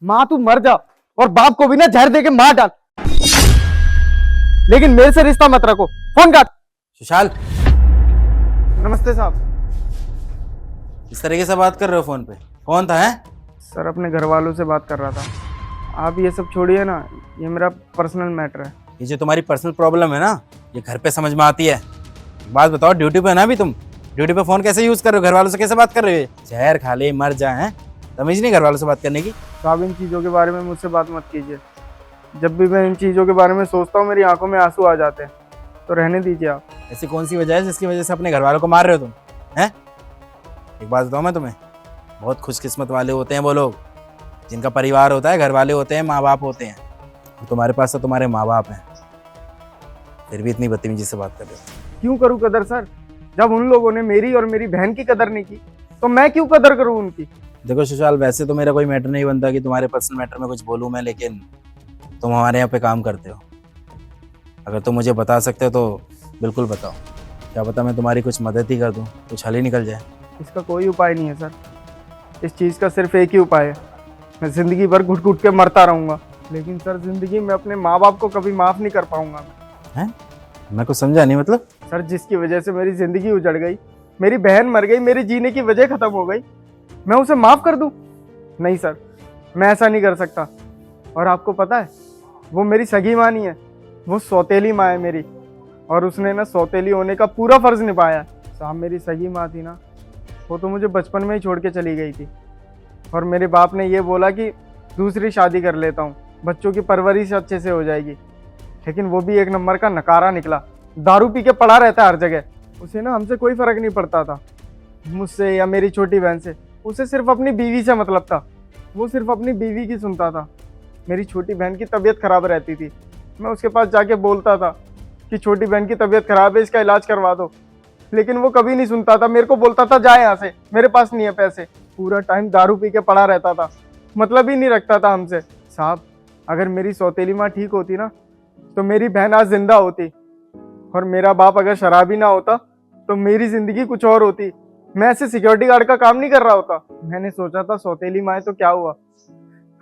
माँ तू मर जा और बाप को भी ना जहर दे के मार डाल, लेकिन मेरे से रिश्ता मत रखो। फोन काट। सुशाल, नमस्ते साहब। इस तरीके से बात कर रहे हो फोन पे? कौन था है? सर अपने घर वालों से बात कर रहा था। आप ये सब छोड़िए ना, ये मेरा पर्सनल मैटर है। ये जो तुम्हारी पर्सनल प्रॉब्लम है ना, ये घर पे समझ में आती है। बात बताओ, ड्यूटी पे है ना अभी तुम? ड्यूटी पे फोन कैसे यूज कर रहे हो? घर वालों से कैसे बात कर रहे हो? जहर खा ले मर जाए, तमीज नहीं घर वालों से बात करने की? साहब इन चीज़ों के बारे में मुझसे बात मत कीजिए। जब भी मैं इन चीज़ों के बारे में सोचता हूँ मेरी आंखों में आंसू आ जाते हैं, तो रहने दीजिए आप। ऐसी कौन सी वजह है जिसकी वजह से अपने घर वालों को मार रहे हो तुम? हैं? एक बात बताऊँ मैं तुम्हें, बहुत खुशकिस्मत वाले होते हैं वो लोग जिनका परिवार होता है, घर वाले होते हैं, माँ बाप होते हैं। तुम्हारे पास तो तुम्हारे माँ बाप हैं, फिर भी इतनी बदतमीजी से बात कर रहे हो। क्यों करूँ कदर सर? जब उन लोगों ने मेरी और मेरी बहन की कदर नहीं की, तो मैं क्यों कदर करूँ उनकी? देखो सुशाल, वैसे तो मेरा कोई मैटर नहीं बनता कि तुम्हारे पर्सनल मैटर में कुछ बोलूँ मैं, लेकिन तुम हमारे यहाँ पे काम करते हो। अगर तुम मुझे बता सकते हो तो बिल्कुल बताओ। क्या पता मैं तुम्हारी कुछ मदद ही कर दूँ, कुछ हल ही निकल जाए। इसका कोई उपाय नहीं है सर। इस चीज़ का सिर्फ एक ही उपाय है, मैं ज़िंदगी भर घुट घुट के मरता रहूँगा, लेकिन सर ज़िंदगी में अपने माँ बाप को कभी माफ़ नहीं कर पाऊँगा। हैं? मैं कुछ समझा नहीं। मतलब? सर जिसकी वजह से मेरी ज़िंदगी उजड़ गई, मेरी बहन मर गई, मेरी जीने की वजह ख़त्म हो गई, मैं उसे माफ़ कर दूँ? नहीं सर, मैं ऐसा नहीं कर सकता। और आपको पता है, वो मेरी सगी माँ नहीं है, वो सौतेली माँ है मेरी, और उसने ना सौतेली होने का पूरा फ़र्ज़ निभाया। साहब मेरी सगी माँ थी ना, वो तो मुझे बचपन में ही छोड़ के चली गई थी, और मेरे बाप ने ये बोला कि दूसरी शादी कर लेता हूँ, बच्चों की परवरिश अच्छे से हो जाएगी। लेकिन वो भी एक नंबर का नकारा निकला, दारू पी के पड़ा रहता है हर जगह। उसे ना हमसे कोई फ़र्क नहीं पड़ता था, मुझसे या मेरी छोटी बहन से। उसे सिर्फ अपनी बीवी से मतलब था, वो सिर्फ अपनी बीवी की सुनता था। मेरी छोटी बहन की तबीयत ख़राब रहती थी, मैं उसके पास जाके बोलता था कि छोटी बहन की तबीयत ख़राब है, इसका इलाज करवा दो, लेकिन वो कभी नहीं सुनता था। मेरे को बोलता था जा यहाँ से, मेरे पास नहीं है पैसे। पूरा टाइम दारू पी के पड़ा रहता था, मतलब ही नहीं रखता था हमसे। साहब अगर मेरी सौतेली माँ ठीक होती ना, तो मेरी बहन आज जिंदा होती, और मेरा बाप अगर शराबी ना होता तो मेरी ज़िंदगी कुछ और होती। मैं ऐसे सिक्योरिटी गार्ड का काम नहीं कर रहा होता। मैंने सोचा था सौतेली माँ है तो क्या हुआ,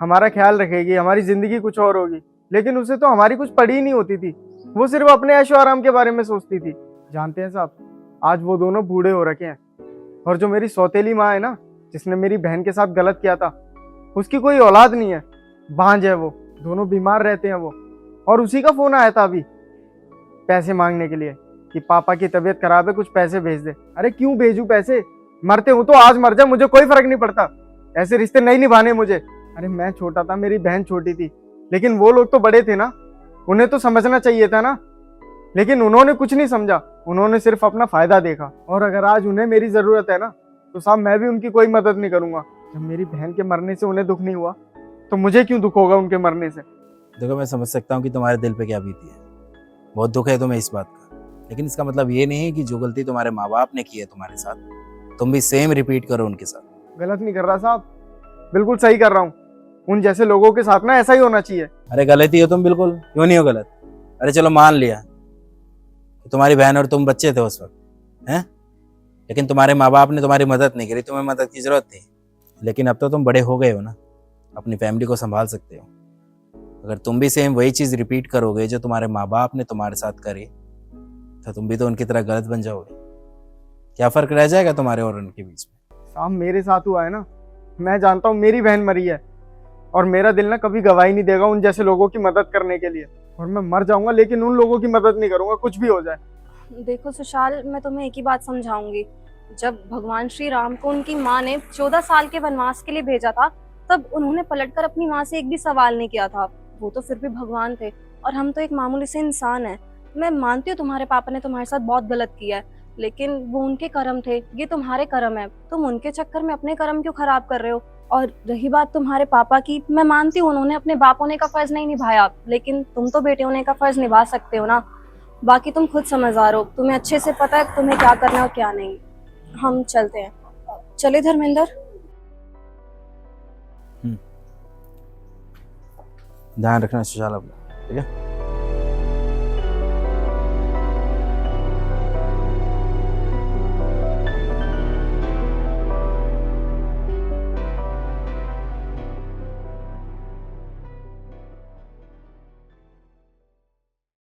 हमारा ख्याल रखेगी, हमारी ज़िंदगी कुछ और होगी, लेकिन उसे तो हमारी कुछ पड़ी ही नहीं होती थी। वो सिर्फ अपने ऐशो आराम के बारे में सोचती थी। जानते हैं साहब, आज वो दोनों बूढ़े हो रखे हैं, और जो मेरी सौतेली माँ है ना, जिसने मेरी बहन के साथ गलत किया था, उसकी कोई औलाद नहीं है, भांज है वो। दोनों बीमार रहते हैं वो, और उसी का फ़ोन आया था अभी पैसे मांगने के लिए कि पापा की तबीयत खराब है, कुछ पैसे भेज दे। अरे क्यों भेजूं पैसे? मरते हूं तो आज मर जा, मुझे कोई फर्क नहीं पड़ता। ऐसे रिश्ते नहीं निभाने मुझे। अरे मैं छोटा था, मेरी बहन छोटी थी, लेकिन वो लोग तो बड़े थे ना, उन्हें तो समझना चाहिए था ना, लेकिन उन्होंने कुछ नहीं समझा। उन्होंने सिर्फ अपना फायदा देखा। और अगर आज उन्हें मेरी जरूरत है ना, तो साहब मैं भी उनकी कोई मदद नहीं करूंगा। जब मेरी बहन के मरने से उन्हें दुख नहीं हुआ, तो मुझे क्यों दुख होगा उनके मरने से? देखो मैं समझ सकता हूँ कि तुम्हारे दिल पे क्या बीती है, बहुत दुख है तुम्हें इस बात का, लेकिन इसका मतलब ये नहीं है कि जो गलती तुम्हारे माँ बाप ने की है तुम्हारे साथ, तुम भी सेम रिपीट करो उनके साथ। गलत नहीं कर रहा साहब, बिल्कुल सही कर रहा हूँ। उन जैसे लोगों के साथ ना ऐसा ही होना चाहिए। अरे गलती हो तुम, बिल्कुल क्यों नहीं हो गलत। अरे चलो मान लिया कि तुम्हारी बहन और तुम बच्चे थे उस वक्त, हैं, लेकिन तुम्हारे माँ बाप ने तुम्हारी मदद नहीं करी, तुम्हें मदद की जरूरत थी। लेकिन अब तो तुम बड़े हो गए हो ना, अपनी फैमिली को संभाल सकते हो। अगर तुम भी सेम वही चीज़ रिपीट करोगे जो तुम्हारे माँ बाप ने तुम्हारे साथ करी, तो तुम भी तो उनकी तरह गलत बन जाओगे। क्या फ़र्क रह जाएगा तुम्हारे और उनके बीच में? साहब मेरे साथ हुआ है ना, मैं जानता हूँ मेरी बहन मरी है, और मेरा दिल ना कभी गवाही नहीं देगा उन जैसे लोगों की मदद करने के लिए। और मैं मर जाऊंगा लेकिन उन लोगों की मदद नहीं करूंगा, कुछ भी हो जाए। देखो सुशाल, मैं तुम्हें एक ही बात समझाऊंगी। जब भगवान श्री राम को उनकी माँ ने 14 साल के वनवास के लिए भेजा था, तब उन्होंने पलटकर अपनी माँ से एक भी सवाल नहीं किया था। वो तो फिर भी भगवान थे, और हम तो एक मामूली से इंसान हैं। मैं मानती हूँ तुम्हारे पापा ने तुम्हारे साथ बहुत गलत किया है, लेकिन वो उनके कर्म थे, ये तुम्हारे कर्म है। तुम उनके चक्कर में अपने कर्म क्यों खराब कर रहे हो? और रही बात तुम्हारे पापा की, मैं मानती हूँ उन्होंने अपने बाप होने का फर्ज नहीं निभाया, लेकिन तुम तो बेटे होने का फर्ज निभा सकते हो ना। बाकी तुम खुद समझदार हो, तुम्हें अच्छे से पता है तुम्हें क्या करना है और क्या नहीं। हम चलते हैं। चले धर्मेंद्र। ध्यान रखना सुशाल अपना, ठीक है?